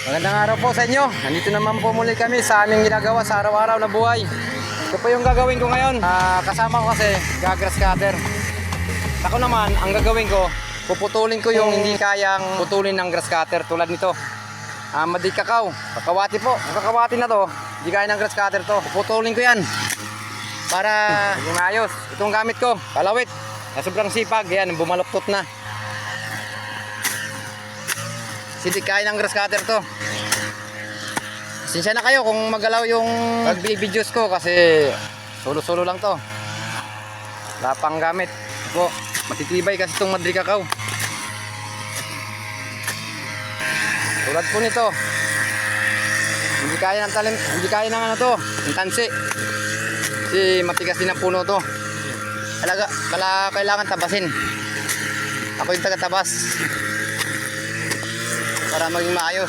Magandang araw po sa inyo. Nandito naman po muli kami sa aming ginagawa sa araw-araw na buhay. Ito po yung gagawin ko ngayon. Kasama ko kasi grass cutter. Ako naman, ang gagawin ko, puputulin ko yung hindi kayang putulin ng grass cutter tulad nito. Madikakaw, kakawati po. Ang kakawati na to, hindi kaya ng grass cutter to. Puputulin ko yan para yung ayos. Itong gamit ko, palawit. Na sobrang sipag, yan, bumaluktot na. Hindi kaya ng grass cutter to. Sinsya na kayo kung magalaw yung videos ko kasi solo-solo lang to. Wala pang gamit. Po, matitibay kasi itong madrikakaw. Tulad po nito. Hindi kaya ng talim, hindi kaya ng ano to, ng tansi. Kasi matigas din ang puno to. Kailangan tabasin. Ako yung taga-tabas para maging maayos.